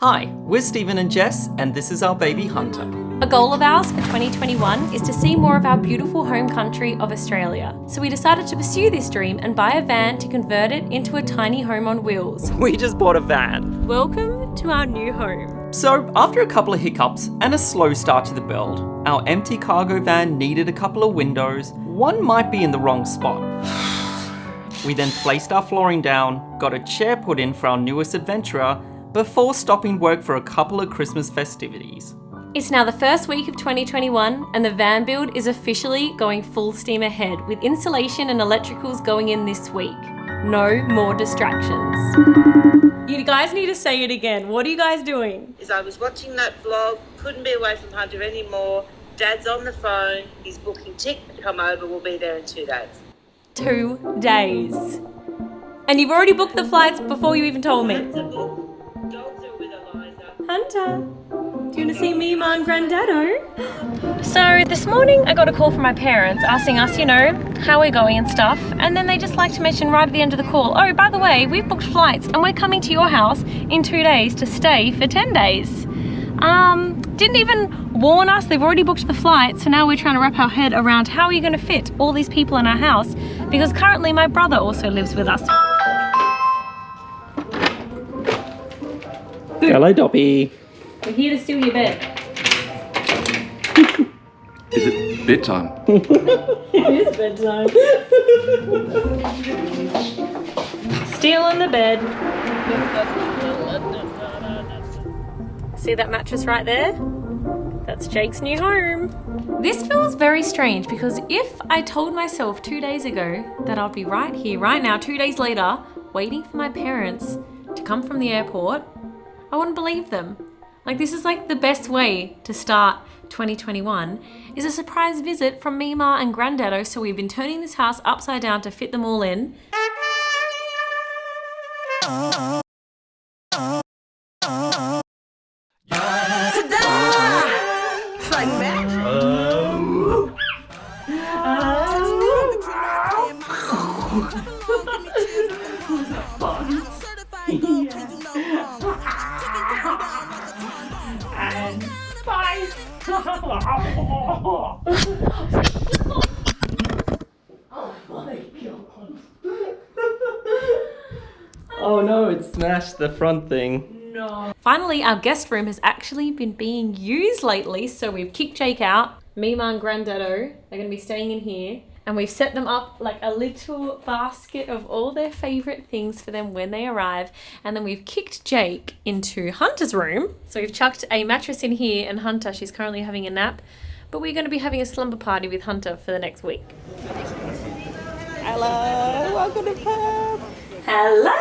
Hi, we're Stephen and Jess, and this is our baby Hunter. A goal of ours for 2021 is to see more of our beautiful home country of Australia. So we decided to pursue this dream and buy a van to convert it into a tiny home on wheels. We just bought a van. Welcome to our new home. So, after a couple of hiccups and a slow start to the build, our empty cargo van needed a couple of windows. One might be in the wrong spot. We then placed our flooring down, got a chair put in for our newest adventurer, before stopping work for a couple of Christmas festivities. It's now the first week of 2021 and the van build is officially going full steam ahead with installation and electricals going in this week. No more distractions. You guys need to say it again. What are you guys doing? I was watching that vlog, couldn't be away from Hunter anymore. Dad's on the phone, he's booking ticket to come over, we'll be there in 2 days. 2 days. And you've already booked the flights before you even told me. That's a book. Dogs are with Eliza. Hunter, do you want to see Mima and Granddaddo? So this morning I got a call from my parents asking us, how we're going and stuff. And then they just like to mention right at the end of the call, oh, by the way, we've booked flights and we're coming to your house in 2 days to stay for 10 days. Didn't even warn us, they've already booked the flight. So now we're trying to wrap our head around how are you going to fit all these people in our house? Because currently my brother also lives with us. Hello, Dobby. We're here to steal your bed. Is it bedtime? It is bedtime. Stealing the bed. See that mattress right there? That's Jake's new home. This feels very strange because if I told myself 2 days ago that I'd be right here, right now, 2 days later, waiting for my parents to come from the airport, I wouldn't believe them. This is the best way to start 2021 is a surprise visit from Mima and Granddaddo. So we've been turning this house upside down to fit them all in. It's like magic. And five. Oh no, it smashed the front thing. No. Finally, our guest room has actually been being used lately, so we've kicked Jake out. Mima and Granddaddo are going to be staying in here, and we've set them up like a little basket of all their favourite things for them when they arrive, and then we've kicked Jake into Hunter's room. So we've chucked a mattress in here, and Hunter, she's currently having a nap, but we're going to be having a slumber party with Hunter for the next week. Hello, welcome to Perth. Hello!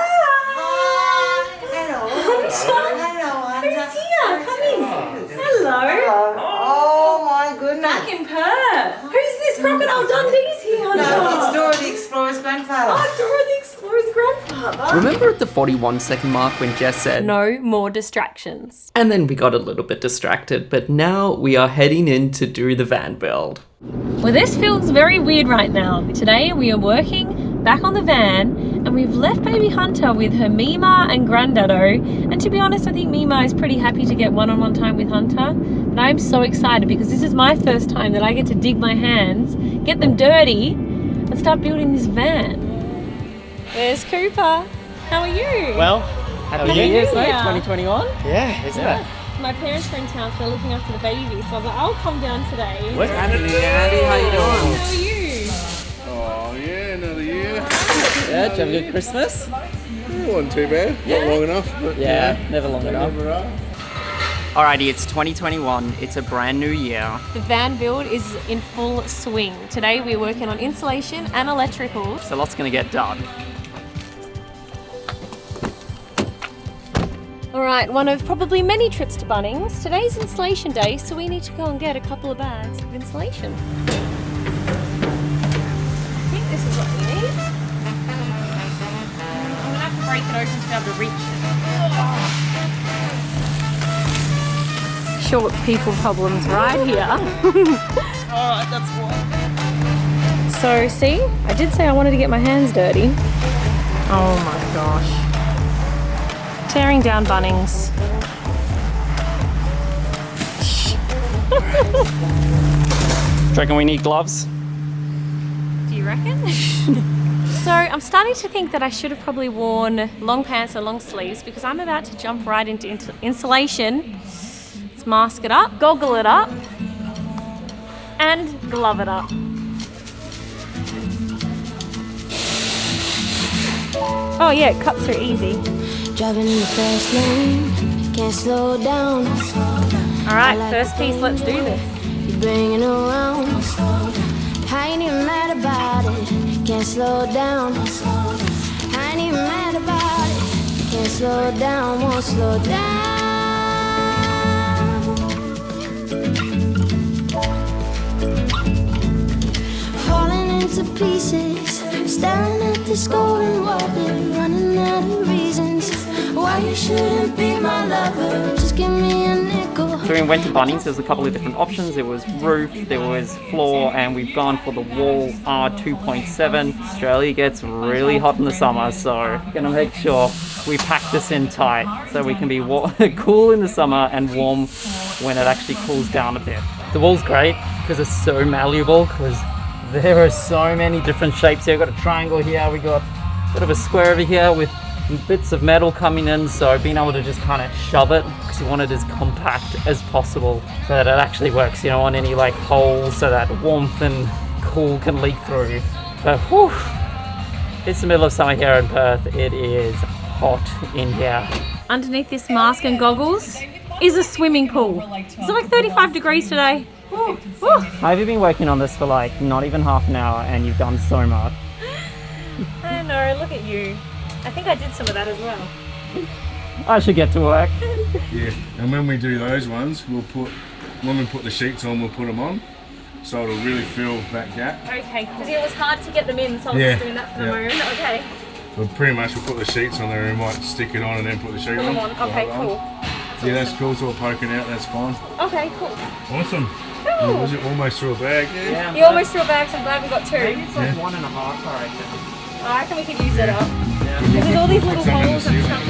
Hello. Hunter! Who's here? Come in. Hello. Oh my goodness. Back in Perth. Who's this? Crocodile Dundee's here, Hunter. No, it's Dora the Explorer's grandfather. Oh, Dora the Explorer's grandfather. Remember at the 41-second mark when Jess said, No more distractions. and then we got a little bit distracted, but now we are heading in to do the van build. Well, this feels very weird right now. Today we are working back on the van and we've left baby Hunter with her Mima and Granddaddo. And to be honest, I think Mima is pretty happy to get one-on-one time with Hunter. But I'm so excited because this is my first time that I get to dig my hands, get them dirty, and start building this van. There's Cooper. How are you? Well, Happy New New Year's, Year. mate, 2021. yeah, isn't it? My parents are in town, so they're looking after the baby. So I was like, I'll come down today. What? Andy, how you doing? How are you? Oh yeah, another year. Yeah, did you have a good Christmas? It wasn't too bad. Yeah. Not long enough, but Never long enough. never are. Alrighty, it's 2021. It's a brand new year. The van build is in full swing. Today we're working on insulation and electricals. So lots gonna get done. Alright, one of probably many trips to Bunnings. Today's insulation day, so we need to go and get a couple of bags of insulation. I think this is what we need. I'm gonna have to break it open to be able to reach it. Short people problems right here. Alright, that's one. So, see, I did say I wanted to get my hands dirty. Oh my gosh. Tearing down Bunnings. you reckon we need gloves? Do you reckon? So I'm starting to think that I should have probably worn long pants or long sleeves because I'm about to jump right into insulation. Let's mask it up, goggle it up, and glove it up. Oh yeah, cuts are easy. Driving in the fast lane, can't slow down. Alright, first piece, let's do this. You're bringing around. I ain't even mad about it, can't slow down. I ain't even mad about it, can't slow down, won't slow down. Falling into pieces, staring at this golden water, running out of reasons why you shouldn't be my lover. Just give me a nickel. So we went to Bunnings, there's a couple of different options. There was roof, there was floor, and we've gone for the wall R2.7. Australia gets really hot in the summer, so gonna make sure we pack this in tight so we can be cool in the summer and warm when it actually cools down a bit. The wall's great because it's so malleable, because there are so many different shapes here. We've got a triangle here, we got a bit of a square over here with bits of metal coming in, so being able to just kind of shove it, because you want it as compact as possible so that it actually works. You don't want any like holes so that warmth and cool can leak through. But whew, it's the middle of summer here in Perth. It is hot in here. Underneath this mask and goggles is a swimming pool. It's like 35 degrees today. Woo, woo. Have you been working on this for like not even half an hour and you've done so much? I know, look at you. I think I did some of that as well. I should get to work. Yeah, and when we do those ones, when we put the sheets on, we'll put them on, so it'll really fill that gap. Okay, because it was hard to get them in, so I was Yeah, just doing that for the yeah. moment. Okay. But pretty much we'll put the sheets on there and we might stick it on and then put the sheet Put on. them on. Okay, cool. Yeah, that's cool, it's all poking out, that's fine. Okay, cool. Awesome. Cool. Was it almost through a bag? Yeah, You almost threw a bag, so I'm glad we got two. maybe it's like 1.5, I reckon. I reckon we could use it up. Yeah. There's all these little Put some in the holes and ceiling. stuff.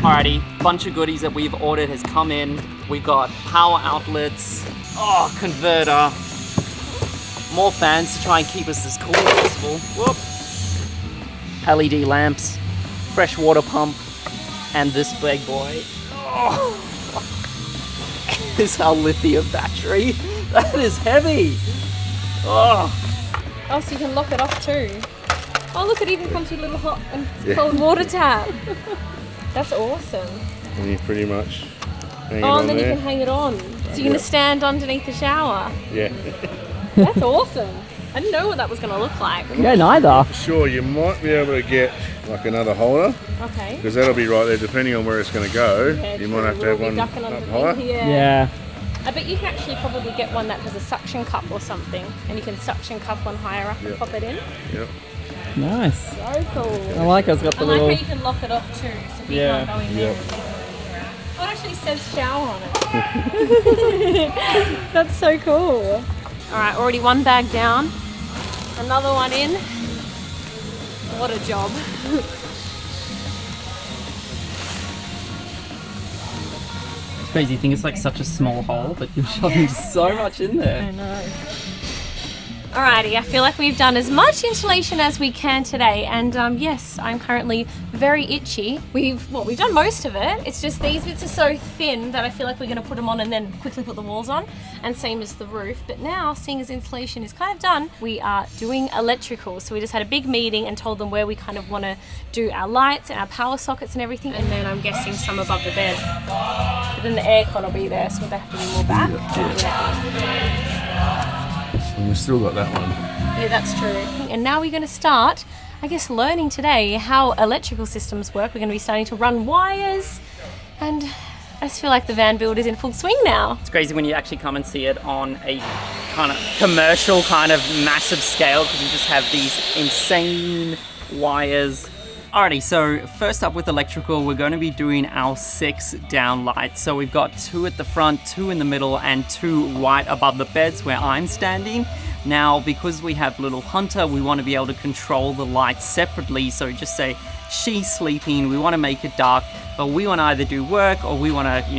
Alrighty, bunch of goodies that we've ordered has come in. We've got power outlets, converter, more fans to try and keep us as cool as possible. Whoop. LED lamps, fresh water pump, and this big boy. Oh. Is our lithium battery. That is heavy. Oh. Oh, so you can lock it off too. Oh, look, it even comes with a little hot and cold water tap. That's awesome. And you pretty much hang it Oh, on and then there. you can hang it on. So you're going to stand underneath the shower. Yeah. That's awesome. I didn't know what that was going to look like. Yeah, neither. Sure, you might be able to get like another holder, Okay. because that'll be right there depending on where it's going to go. Yeah, You true. might have to We'll have be one ducking up under the higher. thing here. Yeah. I bet you can actually probably get one that has a suction cup or something, and you can suction cup one higher up and Yep. pop it in. Yep. Nice. So cool. I like it's got I the like little... how you can lock it off too, so people Yeah. aren't going there. Yep. Oh, it actually says shower on it. That's so cool. All right, already one bag down, another one in. What a job. It's crazy, you think it's like such a small hole, but you're shoving so much in there. I know. Alrighty, I feel like we've done as much insulation as we can today, and yes, I'm currently very itchy. We've done most of it. It's just these bits are so thin that I feel like we're going to put them on and then quickly put the walls on, and same as the roof. But now, seeing as insulation is kind of done, we are doing electrical. So we just had a big meeting and told them where we kind of want to do our lights and our power sockets and everything, and then I'm guessing some above the bed. But then the aircon will be there, so they have to be more back. And we've still got that one. Yeah, that's true. And now we're going to start, I guess, learning today how electrical systems work. We're going to be starting to run wires, and I just feel like the van build is in full swing now. It's crazy when you actually come and see it on a kind of commercial kind of massive scale, because you just have these insane wires. Alrighty, so first up with electrical, we're going to be doing our 6 down lights. So we've got 2 at the front, 2 in the middle, and 2 right above the beds where I'm standing. Now, because we have little Hunter, we want to be able to control the lights separately. So just say she's sleeping, we want to make it dark, but we want to either do work or we want to,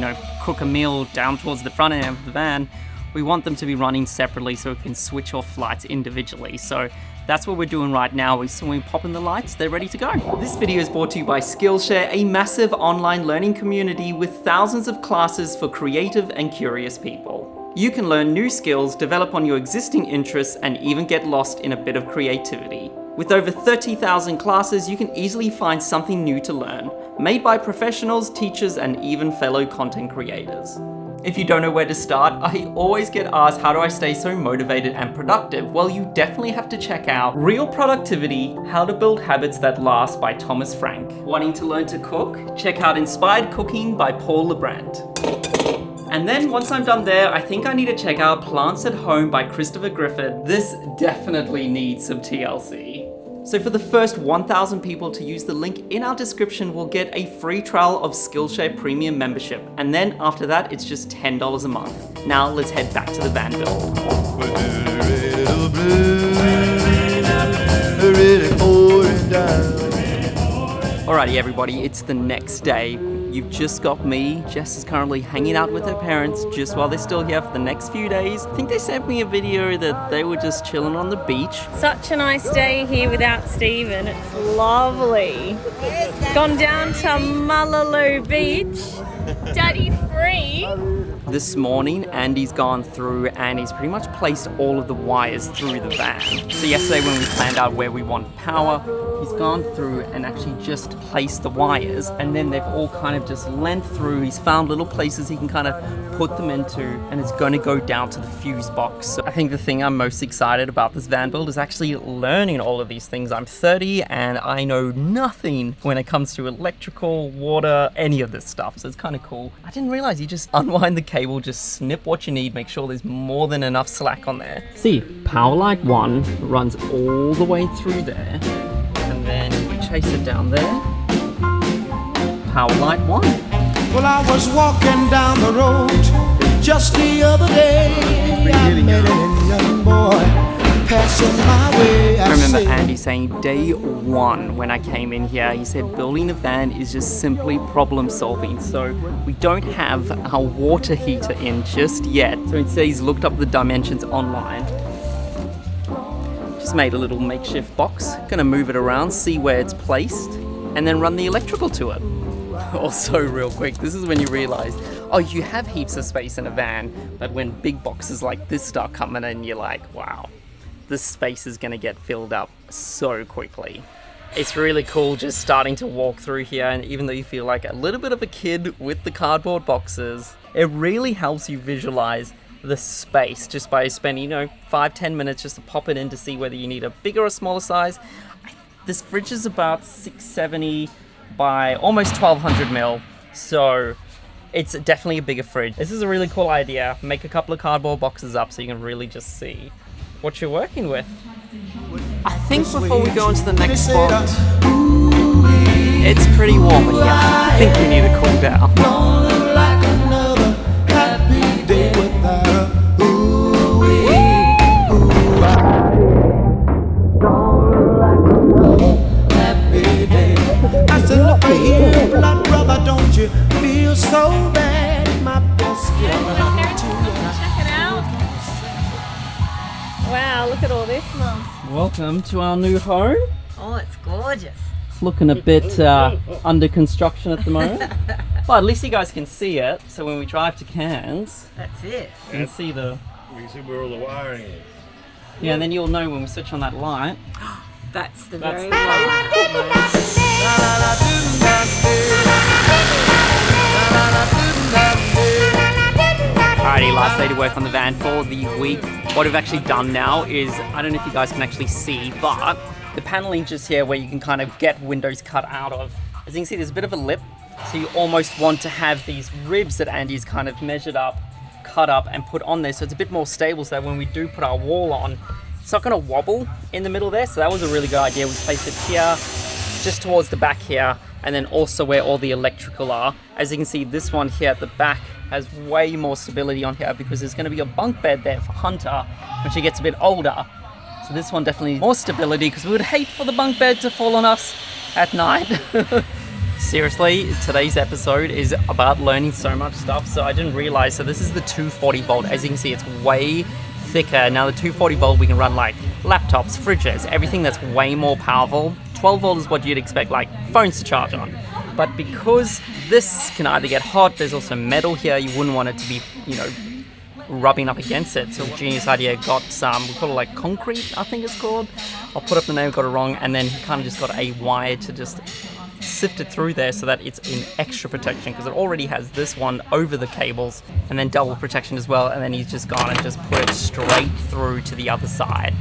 cook a meal down towards the front end of the van, we want them to be running separately so we can switch off lights individually. So that's what we're doing right now. So when we pop in the lights, they're ready to go. This video is brought to you by Skillshare, a massive online learning community with thousands of classes for creative and curious people. You can learn new skills, develop on your existing interests, and even get lost in a bit of creativity. With over 30,000 classes, you can easily find something new to learn, made by professionals, teachers, and even fellow content creators. If you don't know where to start, I always get asked how do I stay so motivated and productive? Well, you definitely have to check out Real Productivity, How to Build Habits That Last by Thomas Frank. Wanting to learn to cook? Check out Inspired Cooking by Paul LeBrant. And then once I'm done there, I think I need to check out Plants at Home by Christopher Griffith. This definitely needs some TLC. So for the first 1,000 people to use the link in our description, we'll get a free trial of Skillshare Premium membership. And then after that, it's just $10 a month. Now let's head back to the van build. Alrighty everybody, it's the next day. You've just got me. Jess is currently hanging out with her parents just while they're still here for the next few days. I think they sent me a video that they were just chilling on the beach. Such a nice day here without Steven. It's lovely. Gone down to Mullaloo Beach. Daddy free. This morning, Andy's gone through and he's pretty much placed all of the wires through the van. So yesterday when we planned out where we want power, he's gone through and actually just placed the wires, and then they've all kind of just lent through. He's found little places he can kind of put them into, and it's going to go down to the fuse box. So I think the thing I'm most excited about this van build is actually learning all of these things. I'm 30 and I know nothing when it comes to electrical, water, any of this stuff. So it's kind of cool. I didn't realize you just unwind the cable, just snip what you need, make sure there's more than enough slack on there. See, power light 1 runs all the way through there. And then we chase it down there. Power light 1. Well, I was walking down the road just the other day. I met a young boy passing my way. I remember Andy saying day 1 when I came in here, he said building a van is just simply problem solving. So we don't have our water heater in just yet. So instead he's looked up the dimensions online. Just made a little makeshift box. Gonna move it around, see where it's placed, and then run the electrical to it. Also, real quick, this is when you realize, oh, you have heaps of space in a van, but when big boxes like this start coming in, you're like, wow, this space is gonna get filled up so quickly. It's really cool just starting to walk through here, and even though you feel like a little bit of a kid with the cardboard boxes, it really helps you visualize the space just by spending, 5-10 minutes just to pop it in to see whether you need a bigger or smaller size. This fridge is about 670 by almost 1200 mil, so it's definitely a bigger fridge. This is a really cool idea. Make a couple of cardboard boxes up so you can really just see what you're working with. I think before we go into the next spot, it's pretty warm in here. I think we need to cool down. I said, look here, blood brother, don't you feel so bad? My best Check it out. Wow, look at all this, Mum. Welcome to our new home. Oh, it's gorgeous. It's looking a bit under construction at the moment. But at least you guys can see it, so when we drive to Cairns, That's it. you can see the... We can see where all the wiring is. Yeah, and then you'll know when we switch on that light. That's the That's very the one. Alrighty, last day to work on the van for the week. What we've actually done now is, I don't know if you guys can actually see, but the paneling just here where you can kind of get windows cut out of. As you can see, there's a bit of a lip, so you almost want to have these ribs that Andy's kind of measured up, cut up, and put on there, so it's a bit more stable, so that when we do put our wall on, it's not going to wobble in the middle there. So that was a really good idea. We placed it here, just towards the back here, and then also where all the electrical are. As you can see, this one here at the back has way more stability on here because there's going to be a bunk bed there for Hunter when she gets a bit older. So this one definitely more stability because we would hate for the bunk bed to fall on us at night. Seriously, today's episode is about learning so much stuff, so I didn't realize. So this is the 240 volt. As you can see, it's way thicker. Now the 240 volt, we can run like laptops, fridges, everything that's way more powerful. 12 volt is what you'd expect like phones to charge on. But because this can either get hot, there's also metal here, you wouldn't want it to be, rubbing up against it. So genius idea, got some, we call it like concrete, I think it's called. I'll put up the name, got it wrong, and then he kind of just got a wire to just sift it through there so that it's in extra protection, because it already has this one over the cables and then double protection as well, and then he's just gone and just put it straight through to the other side.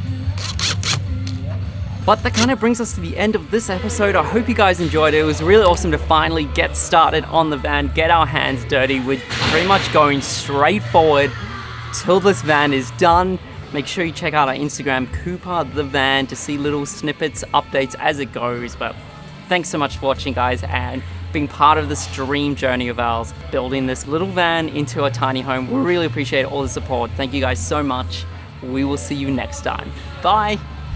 But that kind of brings us to the end of this episode. I hope you guys enjoyed it. It was really awesome to finally get started on the van, get our hands dirty. We're pretty much going straight forward till this van is done. Make sure you check out our Instagram, Cooper the Van, to see little snippets, updates as it goes. But thanks so much for watching, guys, and being part of this dream journey of ours, building this little van into a tiny home. We really appreciate all the support. Thank you guys so much. We will see you next time. Bye.